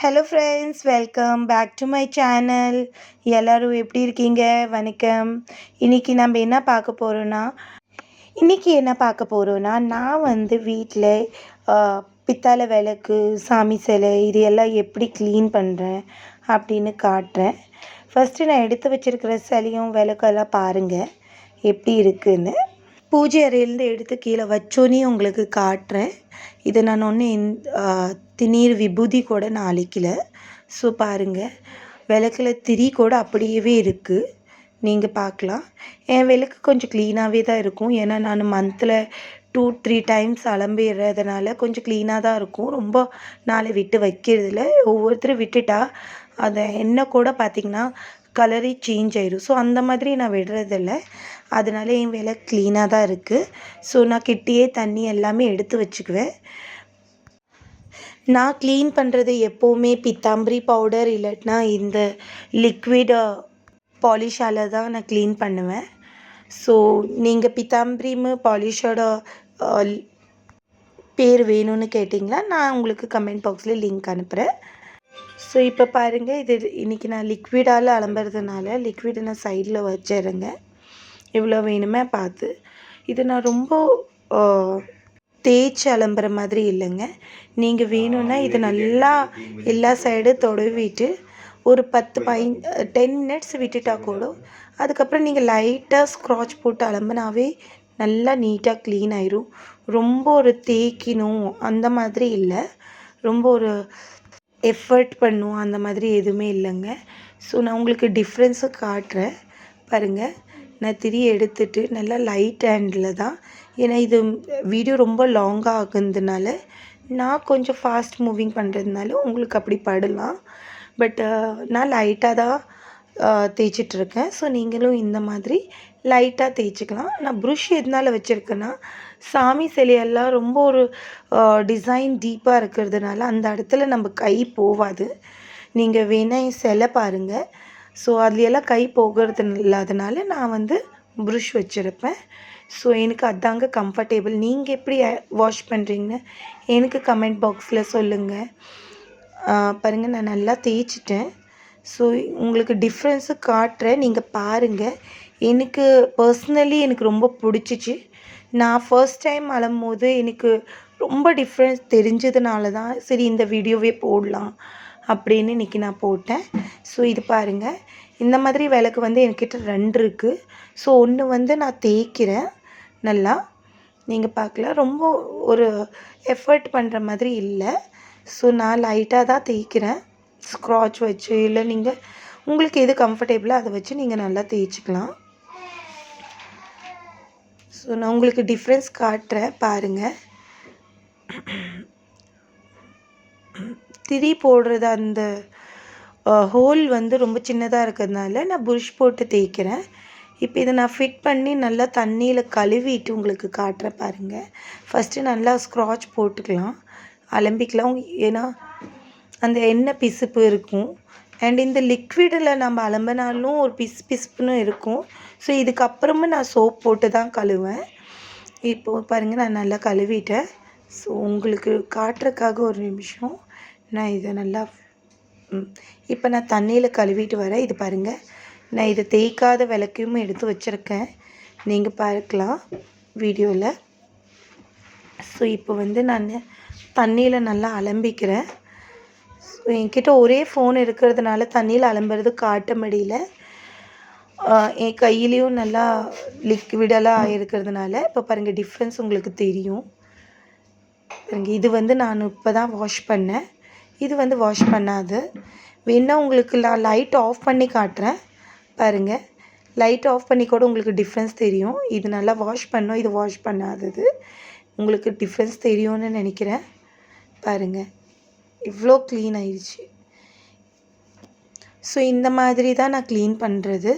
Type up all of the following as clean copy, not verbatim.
Hello friends, welcome back to my channel. எல்லோரும் எப்படி இருக்கீங்க? வணக்கம். இன்றைக்கி நம்ம என்ன பார்க்க போகிறோன்னா நான் வந்து வீட்டில் பித்தளை விளக்கு, சாமி சிலை இது எல்லாம் எப்படி க்ளீன் பண்ணுறேன் அப்படின்னு காட்டுறேன். ஃபஸ்ட்டு நான் எடுத்து வச்சுருக்கிற சிலையும் விளக்கெல்லாம் பாருங்கள் எப்படி இருக்குதுன்னு. பூஜை அறையிலேருந்து எடுத்து கீழே வச்சோன்னே உங்களுக்கு காட்டுறேன். இதை நான் திணீர் விபூதி கூட நான் அழிக்கல. ஸோ பாருங்கள், விளக்கில் திரி கூட அப்படியே இருக்குது, நீங்கள் பார்க்கலாம். என் விளக்கு கொஞ்சம் க்ளீனாகவே தான் இருக்கும். ஏன்னா நான் மந்தில் 2-3 டைம்ஸ் அலம்பிடுறதுனால கொஞ்சம் க்ளீனாக தான் இருக்கும். ரொம்ப நாளை விட்டு வைக்கிறதில்ல. ஒவ்வொருத்தரும் விட்டுட்டா அதை எண்ணெய் கூட பார்த்திங்கன்னா கலரே சேஞ்ச் ஆயிடும். ஸோ அந்த மாதிரி நான் விடுறதில்ல. அதனால என் விளக்கு க்ளீனாக தான் இருக்குது. ஸோ நான் கிட்டேயே தண்ணி எல்லாமே எடுத்து வச்சுக்குவேன். நான் க்ளீன் பண்ணுறது எப்போவுமே பித்தாம்பரி பவுடர் இல்லாட்டினா இந்த லிக்விட் பாலிஷால் தான் நான் க்ளீன் பண்ணுவேன். ஸோ நீங்கள் பித்தாம்பரிமு பாலிஷோட பேர் வேணும்னு கேட்டிங்களா, நான் உங்களுக்கு கமெண்ட் பாக்ஸில் லிங்க் அனுப்புகிறேன். ஸோ இப்போ பாருங்கள், இது இன்றைக்கி நான் லிக்விடால் அலம்புறதுனால லிக்விடை நான் சைடில் வச்சிடுறேங்க. இவ்வளோ வேணுமே பார்த்து. இது நான் ரொம்ப தேய்ச்சி அலம்புற மாதிரி இல்லைங்க. நீங்கள் வேணும்னா இது நல்லா எல்லா சைடும் தொடவிட்டு ஒரு 10 மினிட்ஸ் விட்டுட்டா கூட அதுக்கப்புறம் நீங்கள் லைட்டாக ஸ்க்ராட்ச் போட்டு அலம்புனாவே நல்லா நீட்டாக க்ளீன் ஆயிரும். ரொம்ப ஒரு தேய்க்கணும் அந்த மாதிரி இல்லை, ரொம்ப ஒரு எஃபர்ட் பண்ணும் அந்த மாதிரி எதுவுமே இல்லைங்க. ஸோ நான் உங்களுக்கு டிஃப்ரென்ஸை காட்டுறேன் பாருங்கள். நான் திரி எடுத்துட்டு நல்லா லைட் ஹேண்டில் தான், ஏன்னா இது வீடியோ ரொம்ப லாங்காக ஆகுறதுனால நான் கொஞ்சம் ஃபாஸ்ட் மூவிங் பண்ணுறதுனால உங்களுக்கு அப்படி படலாம். பட் நான் லைட்டாக தான் தேய்ச்சிட்ருக்கேன். ஸோ நீங்களும் இந்த மாதிரி லைட்டாக தேய்ச்சிக்கலாம். நான் ப்ருஷ் எதனால் வச்சுருக்கேன்னா, சாமி சிலையெல்லாம் ரொம்ப ஒரு டிசைன் டீப்பாக இருக்கிறதுனால அந்த இடத்துல நம்ம கை போகாது. நீங்கள் வேணால் என் சிலை பாருங்கள். ஸோ அதுலையெல்லாம் கை போகிறது இல்லாதனால நான் வந்து ப்ருஷ் வச்சுருப்பேன். ஸோ எனக்கு அதாங்க கம்ஃபர்டேபிள். நீங்கள் எப்படி வாஷ் பண்ணுறீங்கன்னு எனக்கு கமெண்ட் பாக்ஸில் சொல்லுங்கள். பாருங்கள், நான் நல்லா தேய்ச்சிட்டேன். ஸோ உங்களுக்கு டிஃப்ரென்ஸு காட்டுறேன், நீங்கள் பாருங்கள். எனக்கு பர்சனலி எனக்கு ரொம்ப பிடிச்சிச்சு. நான் ஃபர்ஸ்ட் டைம் அலம்போது எனக்கு ரொம்ப டிஃப்ரென்ஸ் தெரிஞ்சதுனால தான் சரி இந்த வீடியோவே போடலாம் அப்படின்னு இன்றைக்கி நான் போட்டேன். ஸோ இது பாருங்கள், இந்த மாதிரி விளக்கு வந்து என்கிட்ட 2 இருக்குது. ஸோ ஒன்று வந்து நான் தேய்க்கிறேன் நல்லா, நீங்கள் பார்க்கலாம். ரொம்ப ஒரு எஃபர்ட் பண்ணுற மாதிரி இல்லை. ஸோ நான் லைட்டாக தான் தேய்க்கிறேன், ஸ்க்ராட்ச் வச்சு. இல்லை நீங்கள் உங்களுக்கு எது கம்ஃபர்டபுளோ அதை வச்சு நீங்கள் நல்லா தேய்ச்சிக்கலாம். ஸோ நான் உங்களுக்கு டிஃப்ரென்ஸ் காட்டுறேன் பாருங்கள். திரி போடுறது அந்த ஹோல் வந்து ரொம்ப சின்னதாக இருக்கிறதுனால நான் புஷ் போட்டு தேய்க்கிறேன். இப்போ இதை நான் ஃபிட் பண்ணி நல்லா தண்ணியில் கழுவிட்டு உங்களுக்கு காட்டுறேன் பாருங்கள். ஃபஸ்ட்டு நல்லா ஸ்க்ராட்ச் போட்டுக்கலாம், அலம்பிக்கலாம். ஏன்னா அந்த எண்ணெய் பிசுப்பு இருக்கும். அண்ட் இந்த லிக்விடில் நம்ம அலம்பினாலும் ஒரு பிசுப்புன்னு இருக்கும். ஸோ இதுக்கப்புறமும் நான் சோப் போட்டு தான் கழுவேன். இப்போது பாருங்கள், நான் நல்லா கழுவிட்டேன். ஸோ உங்களுக்கு காட்டுறதுக்காக ஒரு நிமிஷம் நான் இதை நல்லா இப்போ நான் தண்ணியில் கழுவிட்டு வரேன். இது பாருங்கள், நான் இதை தேய்க்காத விளக்கையும் எடுத்து வச்சுருக்கேன், நீங்கள் பார்க்கலாம் வீடியோவில். ஸோ இப்போ வந்து நான் தண்ணியில் நல்லா அலம்பிக்கிறேன். ஸோ என்கிட்ட ஒரே ஃபோன் இருக்கிறதுனால தண்ணியில் அலம்புறது காட்ட முடியல. என் கையிலையும் நல்லா லிக்விடெல்லாம் இருக்கிறதுனால இப்போ பாருங்கள் டிஃப்ரென்ஸ் உங்களுக்கு தெரியும். பாருங்கள், இது வந்து நான் இப்போ தான் வாஷ் பண்ணேன், இது வந்து வாஷ் பண்ணாது. வேணா உங்களுக்கு நான் லைட் ஆஃப் பண்ணி காட்டுறேன் பாருங்கள். லைட் ஆஃப் பண்ணி கூட உங்களுக்கு டிஃப்ரென்ஸ் தெரியும். இது நல்லா வாஷ் பண்ணோம், இது வாஷ் பண்ணாதது. உங்களுக்கு டிஃப்ரென்ஸ் தெரியும்னு நினைக்கிறேன். பாருங்கள், இவ்வளோ க்ளீன் ஆயிடுச்சு. ஸோ இந்த மாதிரி தான் நான் க்ளீன் பண்ணுறது.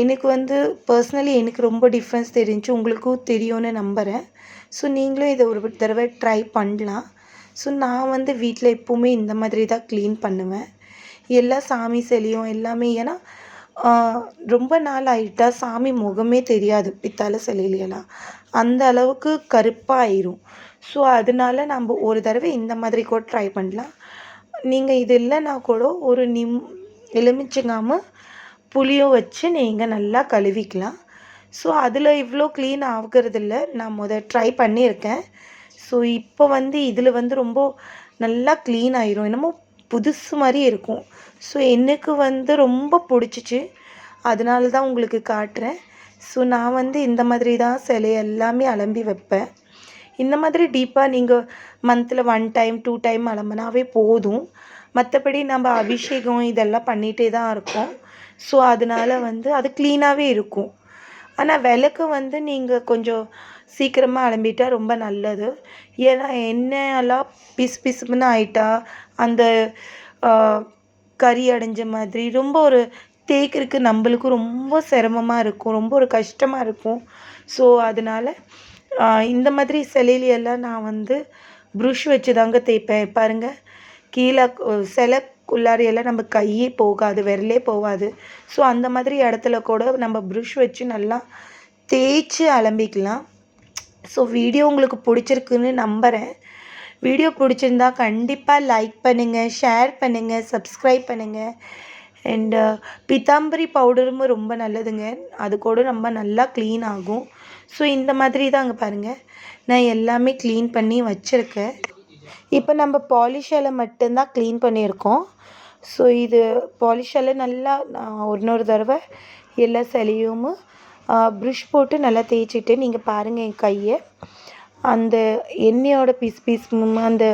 எனக்கு வந்து பர்சனலி எனக்கு ரொம்ப டிஃப்ரென்ஸ் தெரிஞ்சு உங்களுக்கும் தெரியும்னு நம்புகிறேன். ஸோ நீங்களும் இதை ஒரு தடவை ட்ரை பண்ணலாம். ஸோ நான் வந்து வீட்டில் எப்போவுமே இந்த மாதிரி தான் க்ளீன் பண்ணுவேன். எல்லா சாமி சிலையும் எல்லாமே. ஏன்னா ரொம்ப நாள் ஆகிட்டா சாமி முகமே தெரியாது பித்தளை சிலையிலலாம், அந்த அளவுக்கு கருப்பாக ஆயிரும். ஸோ அதனால நம்ம ஒரு தடவை இந்த மாதிரி கூட ட்ரை பண்ணலாம். நீங்கள் இது இல்லைன்னா கூட ஒரு எலுமிச்சங்காமல் புளியும் வச்சு நீங்கள் நல்லா கழுவிக்கலாம். ஸோ அதில் இவ்வளோ க்ளீன் ஆகுறதில்ல. நான் ட்ரை பண்ணியிருக்கேன். ஸோ இப்போ இதில் ரொம்ப நல்லா க்ளீன் ஆயிரும். என்னமோ புதுசு மாதிரி இருக்கும். ஸோ எனக்கு ரொம்ப பிடிச்சிச்சு. அதனால தான் உங்களுக்கு காட்டுறேன். ஸோ நான் இந்த மாதிரி தான் சிலை எல்லாமே அலம்பி வைப்பேன். இந்த மாதிரி டீப்பாக நீங்கள் மந்தில் 1 டைம் 2 டைம் அலம்பினாவே போதும். மற்றபடி நம்ம அபிஷேகம் இதெல்லாம் பண்ணிகிட்டே தான் இருக்கோம். ஸோ அதனால் அது க்ளீனாகவே இருக்கும். ஆனால் விளக்கு நீங்கள் கொஞ்சம் சீக்கிரமாக அலம்பிட்டா ரொம்ப நல்லது. ஏன்னா எண்ணெயெல்லாம் பிசுபிசுன்னு ஆயிட்டா அந்த கறி அடைஞ்ச மாதிரி ரொம்ப ஒரு தேய்க்கிறதுக்கு நம்மளுக்கும் ரொம்ப சிரமமாக இருக்கும். ரொம்ப ஒரு கஷ்டமாக இருக்கும். ஸோ அதனால் இந்த மாதிரி சிலையிலெல்லாம் நான் ப்ருஷ் வச்சு தாங்க தேய்ப்பேன். பாருங்கள், கீழே சிலைக்குள்ளாரையெல்லாம் நம்ம கையே போகாது, விரலே போகாது. ஸோ அந்த மாதிரி இடத்துல கூட நம்ம ப்ருஷ் வச்சு நல்லா தேய்ச்சி அலம்பிக்கலாம். ஸோ வீடியோ உங்களுக்கு பிடிச்சிருக்குன்னு நம்புகிறேன். வீடியோ பிடிச்சிருந்தா கண்டிப்பாக லைக் பண்ணுங்கள், ஷேர் பண்ணுங்கள், சப்ஸ்கிரைப் பண்ணுங்கள். அண்டு பித்தாம்பரி பவுடரும் ரொம்ப நல்லதுங்க. அது கூட ரொம்ப நல்லா க்ளீன் ஆகும். ஸோ இந்த மாதிரி தாங்க பாருங்கள், நான் எல்லாமே க்ளீன் பண்ணி வச்சுருக்கேன். இப்போ நம்ம பாலிஷால் மட்டும்தான் க்ளீன் பண்ணியிருக்கோம். ஸோ இது பாலிஷால் நல்லா நான் இன்னொரு தடவை எல்லா சிலையும் ப்ருஷ் போட்டு நல்லா தேய்ச்சிட்டு நீங்கள் பாருங்கள் என் கையை. அந்த எண்ணெயோட பீஸ் அந்த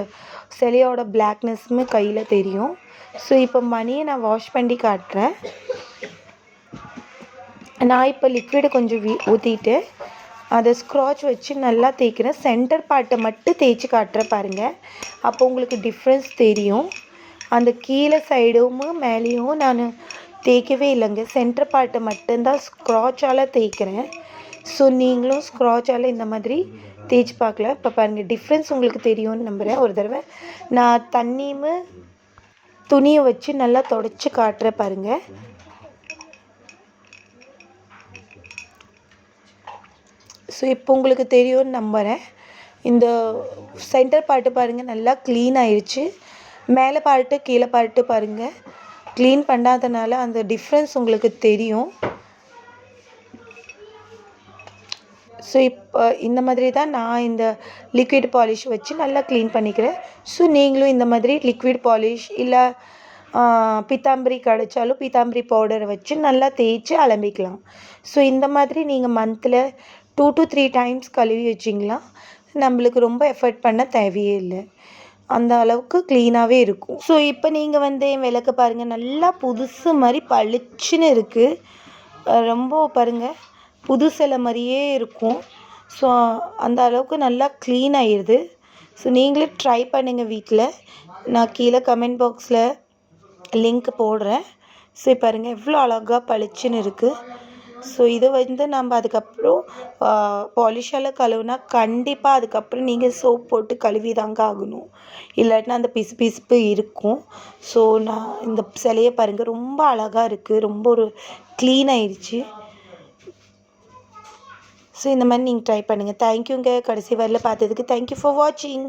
சிலையோட பிளாக்னஸ்ஸுமே கையில் தெரியும். ஸோ இப்போ மணியை நான் வாஷ் பண்ணி காட்டுறேன். நான் இப்போ லிக்விடை கொஞ்சம் ஊற்றிட்டு அதை ஸ்க்ராட்ச் வச்சு நல்லா தேய்க்கிறேன். சென்டர் பார்ட்டை மட்டும் தேய்ச்சி காட்டுறேன் பாருங்கள். அப்போ உங்களுக்கு டிஃப்ரென்ஸ் தெரியும். அந்த கீழே சைடும் மேலேயும் நான் தேய்க்கவே இல்லைங்க. சென்டர் பார்ட்டை மட்டும்தான் ஸ்க்ராட்சால் தேய்க்கிறேன். ஸோ நீங்களும் ஸ்க்ராட்சால் இந்த மாதிரி தேய்ச்சி பார்க்கலாம். இப்போ பாருங்கள், டிஃப்ரென்ஸ் உங்களுக்கு தெரியும்னு நம்புகிறேன். ஒரு தடவை நான் தண்ணியும் துணியை வச்சு நல்லா தொடச்சி காட்டுறேன் பாருங்கள். ஸோ இப்போ உங்களுக்கு தெரியும்னு நம்புகிறேன். இந்த சென்டர் பார்ட்டு பாருங்கள் நல்லா க்ளீன் ஆயிடுச்சு. மேலே பார்ட்டு கீழே பார்ட்டு பாருங்கள் க்ளீன் பண்ணாதனால அந்த டிஃப்ரென்ஸ் உங்களுக்கு தெரியும். ஸோ இப்போ இந்த மாதிரி தான் நான் இந்த லிக்விட் பாலிஷ் வச்சு நல்லா க்ளீன் பண்ணிக்கிறேன். ஸோ நீங்களும் இந்த மாதிரி லிக்விட் பாலிஷ் இல்லை பித்தாம்பரி கிடைச்சாலும் பித்தாம்பரி பவுடரை வச்சு நல்லா தேய்ச்சி அலம்பிக்கலாம். ஸோ இந்த மாதிரி நீங்கள் மந்தில் 2 to 3 டைம்ஸ் கழுவி வச்சிங்களா நம்மளுக்கு ரொம்ப எஃபர்ட் பண்ண தேவையே இல்லை. அந்த அளவுக்கு க்ளீனாகவே இருக்கும். ஸோ இப்போ நீங்கள் என் விளக்கு பாருங்கள், நல்லா புதுசு மாதிரி பளிச்சுன்னு இருக்குது. ரொம்ப பாருங்கள் புது சிலை மாதிரியே இருக்கும். ஸோ அந்த அளவுக்கு நல்லா க்ளீன் ஆயிடுது. ஸோ நீங்களே ட்ரை பண்ணுங்கள் வீட்டில். நான் கீழே கமெண்ட் பாக்ஸில் லிங்க் போடுறேன். ஸோ பாருங்கள் எவ்வளோ அழகாக பளிச்சுன்னு இருக்குது. ஸோ இது நம்ம அதுக்கப்புறம் பாலிஷால் கழுவுனா கண்டிப்பாக அதுக்கப்புறம் நீங்கள் சோப் போட்டு கழுவி தாங்க ஆகணும். இல்லாட்டினா அந்த பிசுபிசுப்பு இருக்கும். ஸோ நான் இந்த சிலையை பாருங்கள் ரொம்ப அழகாக இருக்குது. ரொம்ப ஒரு க்ளீன் ஆயிடுச்சு. ஸோ இந்த மாதிரி நீங்கள் ட்ரை பண்ணுங்கள். தேங்க்யூங்க. கடைசி வரல பார்த்ததுக்கு தேங்க்யூ ஃபார் வாட்சிங்.